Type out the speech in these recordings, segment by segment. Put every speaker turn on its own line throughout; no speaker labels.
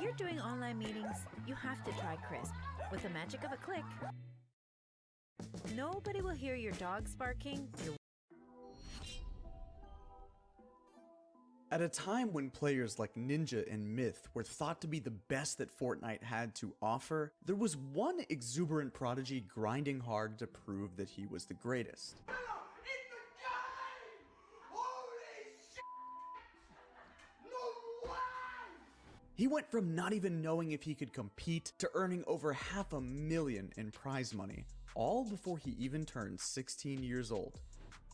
you're doing online meetings, you have to try Crisp. With the magic of a click, nobody will hear your dogs barking.
At a time when players like Ninja and Myth were thought to be the best that Fortnite had to offer, there was one exuberant prodigy grinding hard to prove that he was the greatest. He went from not even knowing if he could compete to earning over $500,000 in prize money, all before he even turned 16 years old.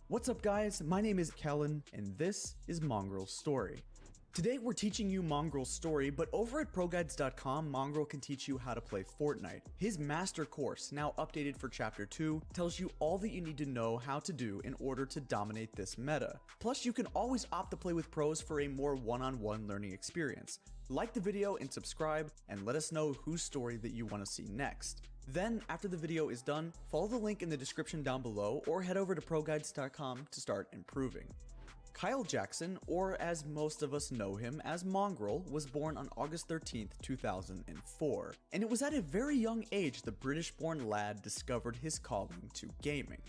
What's up guys, my name is Kellen, and this is Mongrel's Story. Today we're teaching you Mongrel's story, but over at ProGuides.com, Mongrel can teach you how to play Fortnite. His master course, now updated for Chapter 2, tells you all that you need to know how to do in order to dominate this meta. Plus, you can always opt to play with pros for a more one-on-one learning experience. Like the video and subscribe, and let us know whose story that you want to see next. Then, after the video is done, follow the link in the description down below or head over to ProGuides.com to start improving. Kyle Jackson, or as most of us know him as Mongrel, was born on August 13th, 2004, and it was at a very young age the British-born lad discovered his calling to gaming.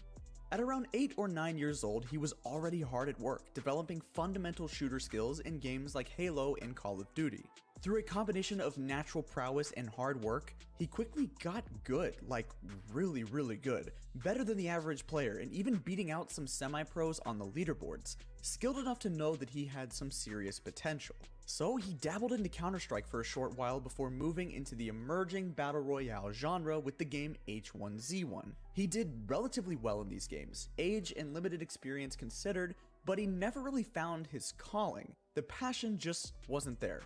At around 8 or 9 years old, he was already hard at work, developing fundamental shooter skills in games like Halo and Call of Duty. Through a combination of natural prowess and hard work, he quickly got good, like really good, better than the average player and even beating out some semi-pros on the leaderboards, skilled enough to know that he had some serious potential. So he dabbled into Counter-Strike for a short while before moving into the emerging Battle Royale genre with the game H1Z1. He did relatively well in these games, age and limited experience considered, but he never really found his calling. The passion just wasn't there.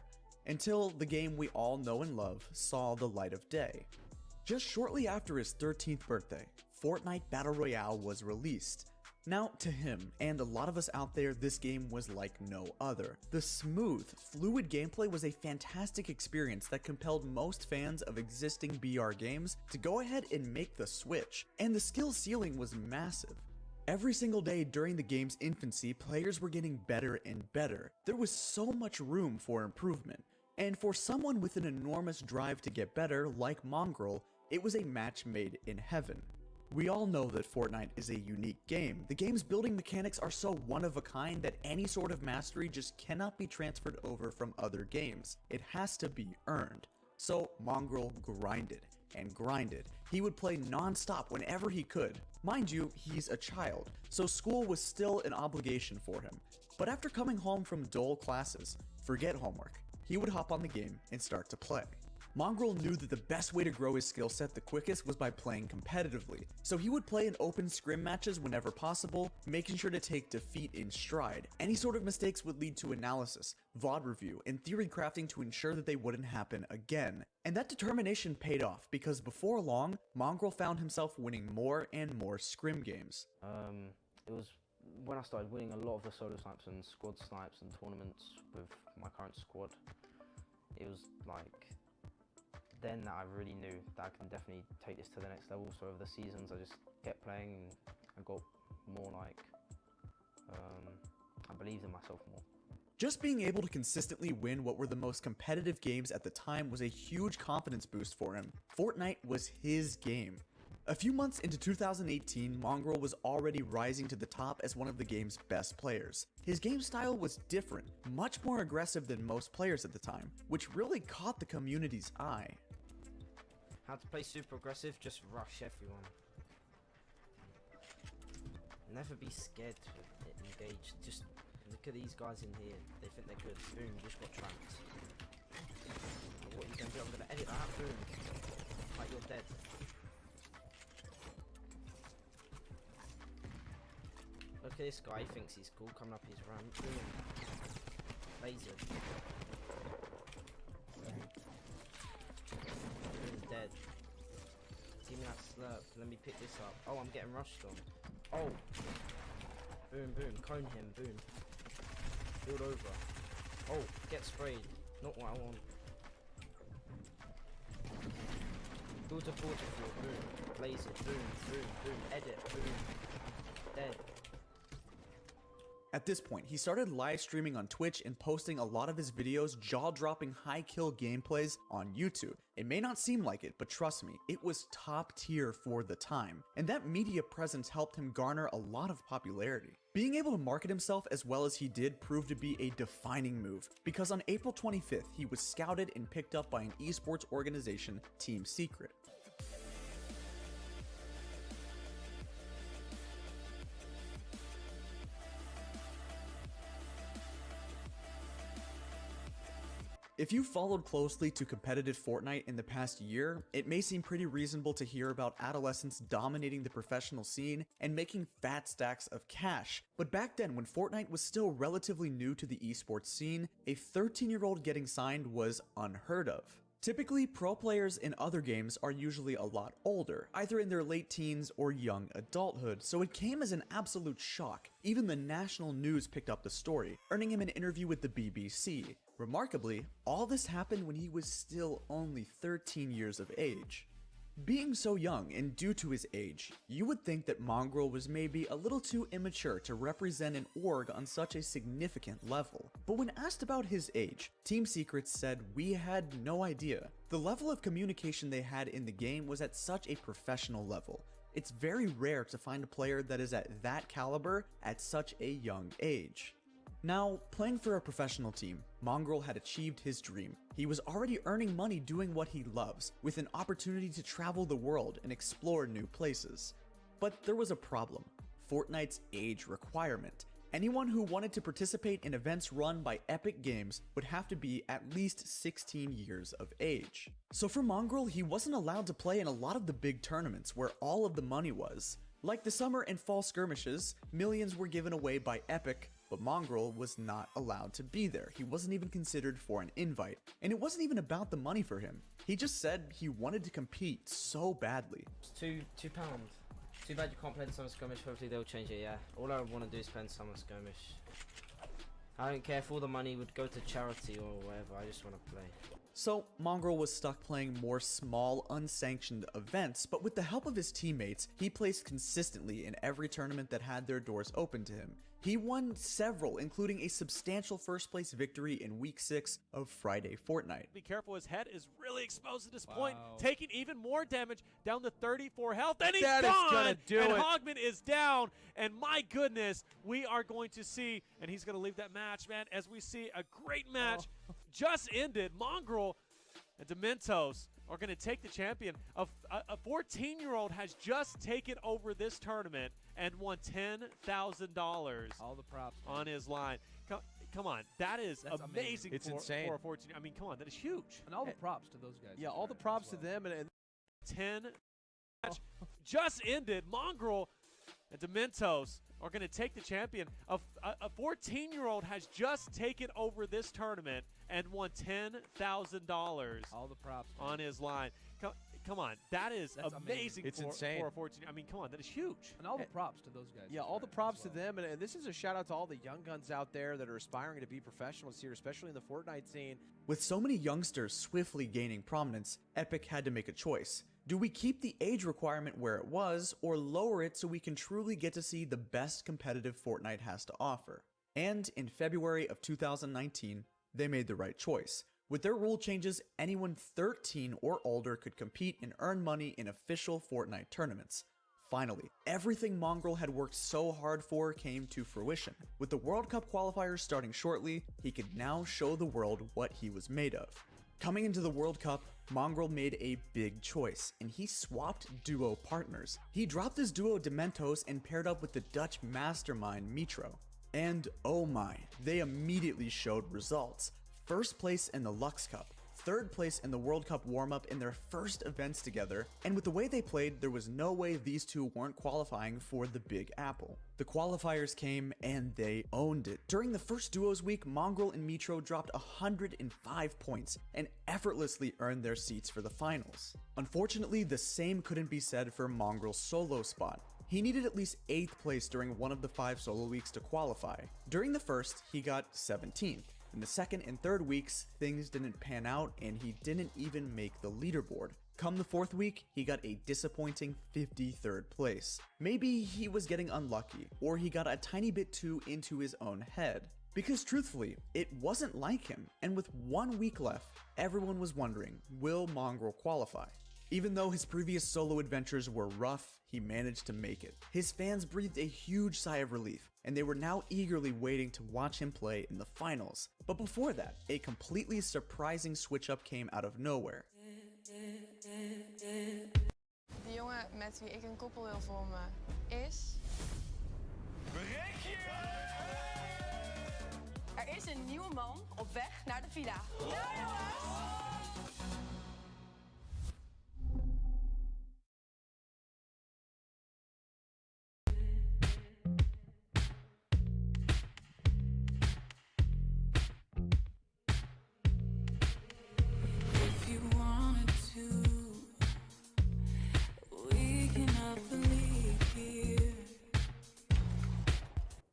Until the game we all know and love saw the light of day. Just shortly after his 13th birthday, Fortnite Battle Royale was released. Now, to him, and a lot of us out there, this game was like no other. The smooth, fluid gameplay was a fantastic experience that compelled most fans of existing BR games to go ahead and make the switch, and the skill ceiling was massive. Every single day during the game's infancy, players were getting better and better. There was so much room for improvement. And for someone with an enormous drive to get better, like Mongrel, it was a match made in heaven. We all know that Fortnite is a unique game. The game's building mechanics are so one of a kind that any sort of mastery just cannot be transferred over from other games. It has to be earned. So Mongrel grinded and grinded. He would play non-stop whenever he could. Mind you, he's a child, so school was still an obligation for him. But after coming home from dull classes, forget homework, he would hop on the game and start to play. Mongrel knew that the best way to grow his skill set the quickest was by playing competitively, so he would play in open scrim matches whenever possible, making sure to take defeat in stride. Any sort of mistakes would lead to analysis, VOD review, and theory crafting to ensure that they wouldn't happen again. And that determination paid off, because before long, Mongrel found himself winning more and more scrim games.
It was when I started winning a lot of the solo snipes and squad snipes and tournaments with my current squad. It was like then that I really knew that I can definitely take this to the next level. So over the seasons I just kept playing and I got more like, I believed in myself more.
Just being able to consistently win what were the most competitive games at the time was a huge confidence boost for him. Fortnite was his game. A few months into 2018, Mongrel was already rising to the top as one of the game's best players. His game style was different, much more aggressive than most players at the time, which really caught the community's eye.
How to play super aggressive, just rush everyone. Never be scared to engage, just look at these guys in here, they think they're good, boom, you just got trapped. What are you going to do? I'm going to edit that, boom, like you're dead. Look at this guy, he thinks he's cool, coming up his ramp, boom, laser. Boom, dead. See me that slurp, let me pick this up. Oh, I'm getting rushed on. Oh! Boom, boom, cone him, boom. Build over. Oh, get sprayed. Not what I want. Build to field, boom. Blaze it, boom, boom, boom. Edit, boom. Dead.
At this point, he started live streaming on Twitch and posting a lot of his videos jaw-dropping high-kill gameplays on YouTube. It may not seem like it, but trust me, it was top tier for the time, and that media presence helped him garner a lot of popularity. Being able to market himself as well as he did proved to be a defining move, because on April 25th, he was scouted and picked up by an esports organization, Team Secret. If you followed closely to competitive Fortnite in the past year, it may seem pretty reasonable to hear about adolescents dominating the professional scene and making fat stacks of cash. But back then, when Fortnite was still relatively new to the esports scene, a 13-year-old getting signed was unheard of. Typically, pro players in other games are usually a lot older, either in their late teens or young adulthood, so it came as an absolute shock. Even the national news picked up the story, earning him an interview with the BBC. Remarkably, all this happened when he was still only 13 years of age. Being so young and due to his age, you would think that Mongrel was maybe a little too immature to represent an org on such a significant level. But when asked about his age, Team Secret said we had no idea. The level of communication they had in the game was at such a professional level. It's very rare to find a player that is at that caliber at such a young age. Now, playing for a professional team, Mongrel had achieved his dream. He was already earning money doing what he loves, with an opportunity to travel the world and explore new places. But there was a problem: Fortnite's age requirement. Anyone who wanted to participate in events run by Epic Games would have to be at least 16 years of age. So for Mongrel, he wasn't allowed to play in a lot of the big tournaments where all of the money was. Like the summer and fall skirmishes, millions were given away by Epic, but Mongrel was not allowed to be there. He wasn't even considered for an invite, and it wasn't even about the money for him. He just said he wanted to compete so badly.
It's £2. Too bad you can't play the summer skirmish. Hopefully they'll change it. Yeah, all I want to do is play the summer skirmish. I don't care if all the money would go to charity or whatever. I just want to play.
So Mongrel was stuck playing more small, unsanctioned events, but with the help of his teammates, he placed consistently in every tournament that had their doors open to him. He won several, including a substantial first place victory in week 6 of Friday Fortnite.
Be careful, his head is really exposed at this point, taking even more damage down to 34 health, and he's gone, and Hogman is down, and my goodness, we are going to see, and he's going to leave that match, man, as we see a great match just ended. Mongrel and Dementos are going to take the champion. A 14-year-old has just taken over this tournament and won $10,000
all the props, man,
on his line. Come on, that's amazing.
It's
for,
insane
for a 14. I mean, come on, that is huge.
And all the props to those guys.
Yeah, all the props to them. And
10 match just ended. Mongrel and Dementos are going to take the champion. A 14-year-old has just taken over this tournament and won $10,000
all the props, man,
on his line. Come on, that's amazing.
It's
for,
insane
for a 14. I mean, come on, that is huge.
And all the props to those guys.
yeah, all the props to them. And this is a shout out to all the young guns out there that are aspiring to be professionals here, especially in the Fortnite scene.
With so many youngsters swiftly gaining prominence, Epic had to make a choice. Do we keep the age requirement where it was, or lower it so we can truly get to see the best competitive Fortnite has to offer? And in February of 2019, they made the right choice. With their rule changes, anyone 13 or older could compete and earn money in official Fortnite tournaments. Finally, everything Mongrel had worked so hard for came to fruition. With the World Cup qualifiers starting shortly, he could now show the world what he was made of. Coming into the World Cup, Mongrel made a big choice, and he swapped duo partners. He dropped his duo Dementos and paired up with the Dutch mastermind Mitro. And oh my, they immediately showed results. First place in the Lux Cup, third place in the World Cup warm-up in their first events together, and with the way they played, there was no way these two weren't qualifying for the Big Apple. The qualifiers came and they owned it. During the first duos week, Mongrel and Mitro dropped 105 points and effortlessly earned their seats for the finals. Unfortunately, the same couldn't be said for Mongrel's solo spot. He needed at least 8th place during one of the 5 solo weeks to qualify. During the first, he got 17th. In the second and third weeks, things didn't pan out and he didn't even make the leaderboard. Come the 4th week, he got a disappointing 53rd place. Maybe he was getting unlucky, or he got a tiny bit too into his own head. Because truthfully, it wasn't like him, and with 1 week left, everyone was wondering, will Mongrel qualify? Even though his previous solo adventures were rough, he managed to make it. His fans breathed a huge sigh of relief, and they were now eagerly waiting to watch him play in the finals. But before that, a completely surprising switch-up came out of nowhere.
De jongen met wie ik een koppel wil vormen is... Er is een nieuwe man op weg naar de villa. Ja, jongens!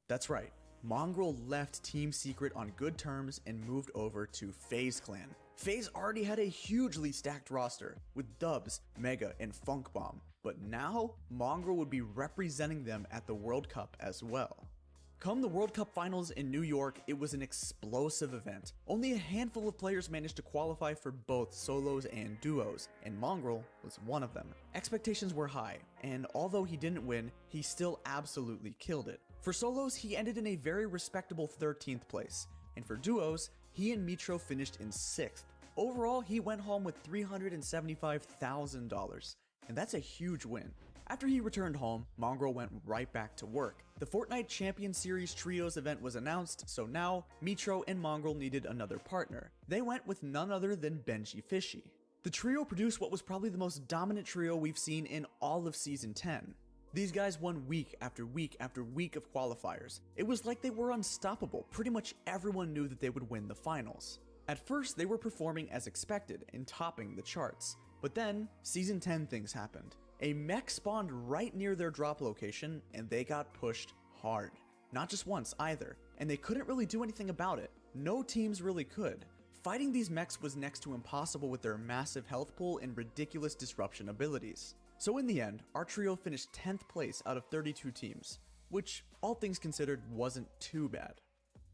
That's right, Mongrel left Team Secret on good terms and moved over to FaZe Clan. FaZe already had a hugely stacked roster with Dubs, Mega, and Funk Bomb, but now Mongrel would be representing them at the World Cup as well. Come the World Cup finals in New York, it was an explosive event. Only a handful of players managed to qualify for both solos and duos, and Mongrel was one of them. Expectations were high, and although he didn't win, he still absolutely killed it. For solos, he ended in a very respectable 13th place, and for duos, he and Mitro finished in 6th. Overall, he went home with $375,000, and that's a huge win. After he returned home, Mongrel went right back to work. The Fortnite Champion Series Trios event was announced, so now Mitro and Mongrel needed another partner. They went with none other than Benji Fishy. The trio produced what was probably the most dominant trio we've seen in all of Season 10. These guys won week after week after week of qualifiers. It was like they were unstoppable. Pretty much everyone knew that they would win the finals. At first, they were performing as expected and topping the charts. But then, Season 10 things happened. A mech spawned right near their drop location, and they got pushed hard. Not just once either, and they couldn't really do anything about it. No teams really could. Fighting these mechs was next to impossible with their massive health pool and ridiculous disruption abilities. So in the end, our trio finished 10th place out of 32 teams, which, all things considered, wasn't too bad.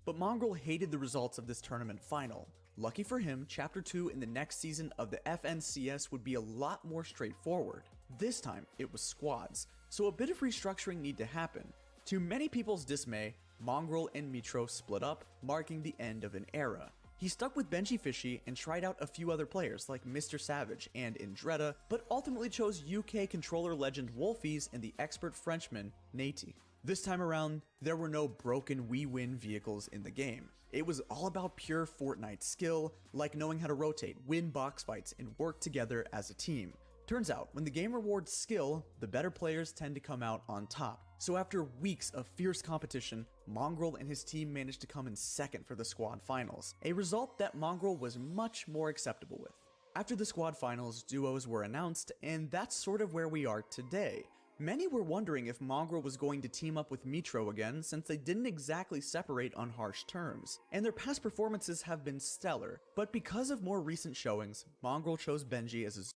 But Mongrel hated the results of this tournament final. Lucky for him, Chapter 2 in the next season of the FNCS would be a lot more straightforward. This time, it was squads, so a bit of restructuring needed to happen. To many people's dismay, Mongrel and Mitro split up, marking the end of an era. He stuck with Benji Fishy and tried out a few other players like Mr. Savage and Indretta, but ultimately chose UK controller legend Wolfies and the expert Frenchman, Nati. This time around, there were no broken we win vehicles in the game. It was all about pure Fortnite skill, like knowing how to rotate, win box fights, and work together as a team. Turns out, when the game rewards skill, the better players tend to come out on top. So after weeks of fierce competition, Mongrel and his team managed to come in 2nd for the squad finals, a result that Mongrel was much more acceptable with. After the squad finals, duos were announced, and that's sort of where we are today. Many were wondering if Mongrel was going to team up with Mitro again, since they didn't exactly separate on harsh terms, and their past performances have been stellar, but because of more recent showings, Mongrel chose Benji as his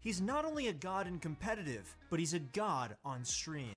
He's not only a god in competitive, but he's a god on stream.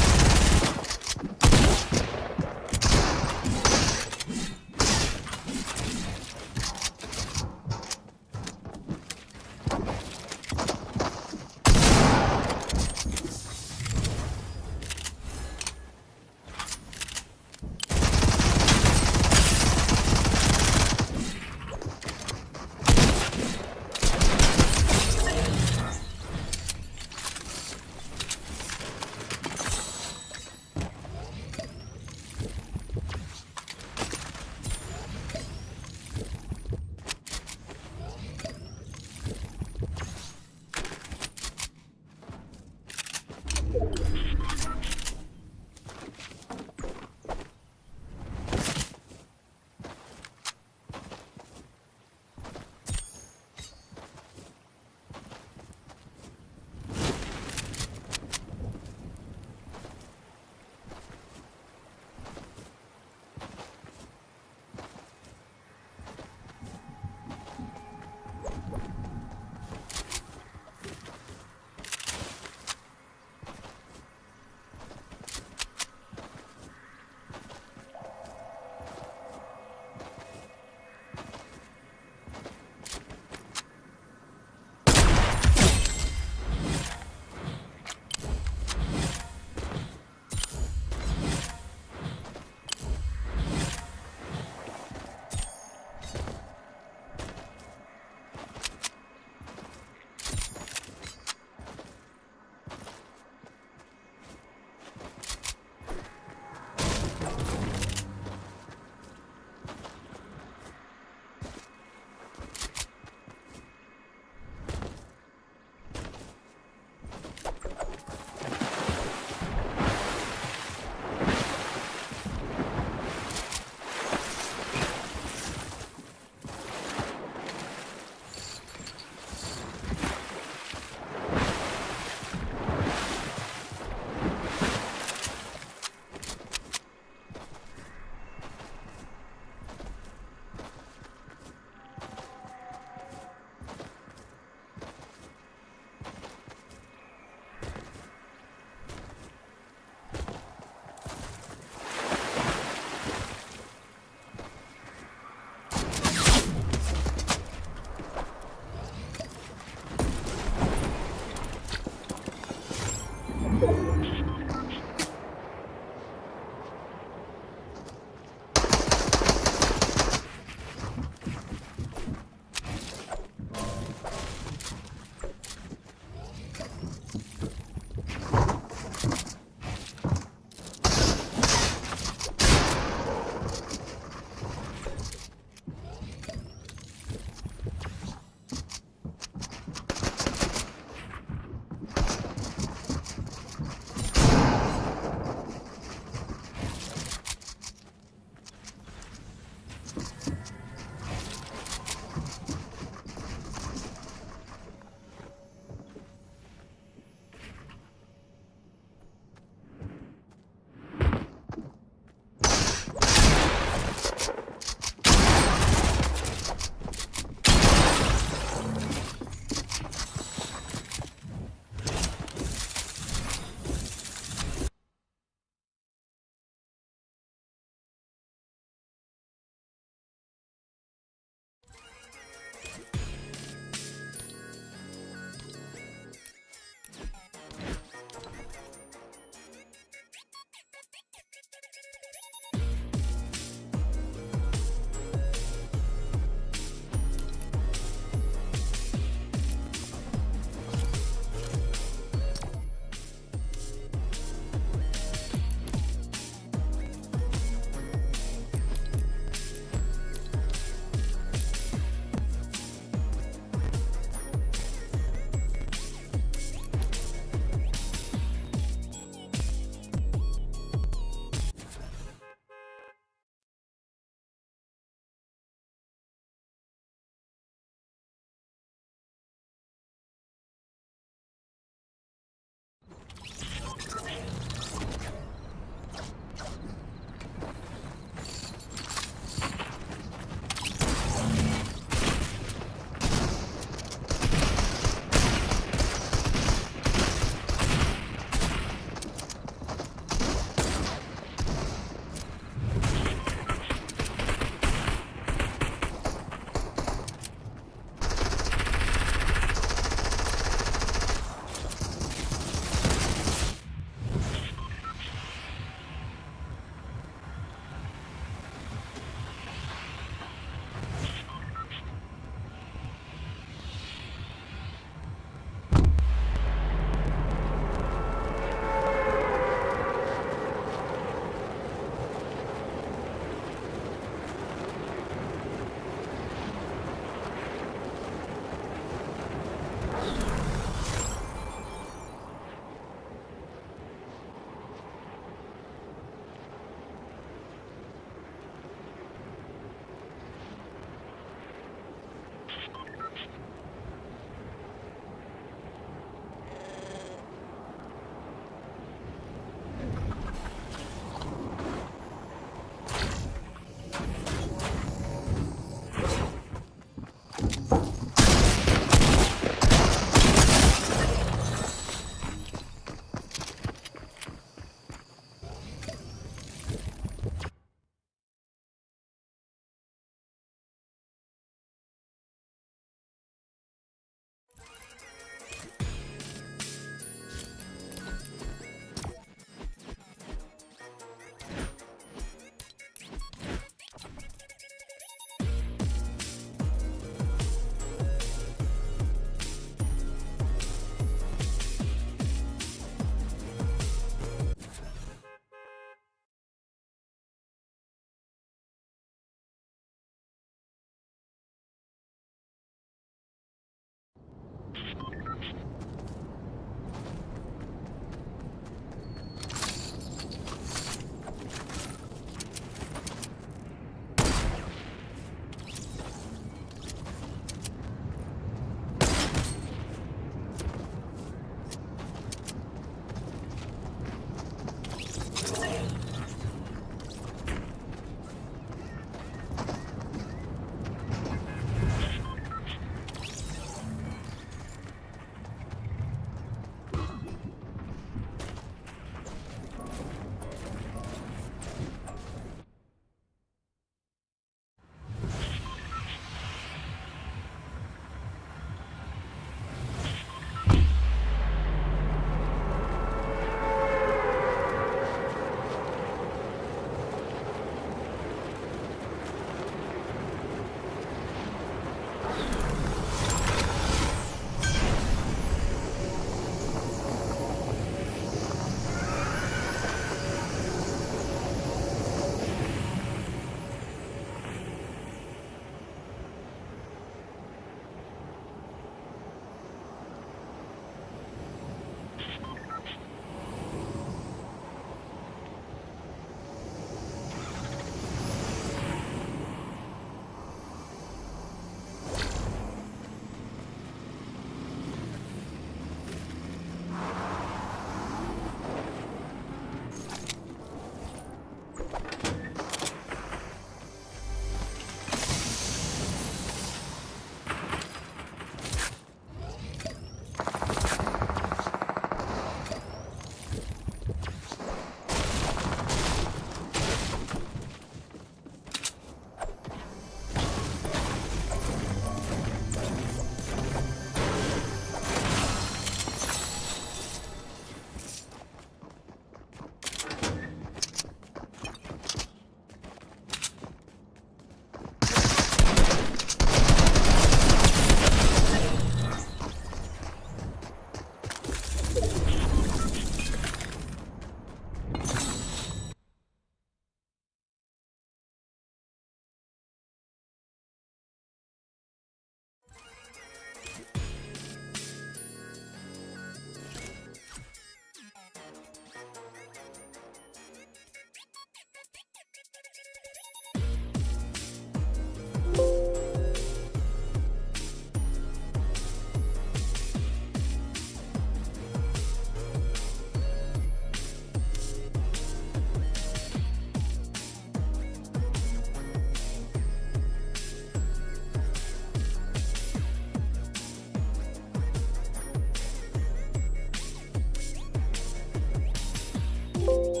Bye.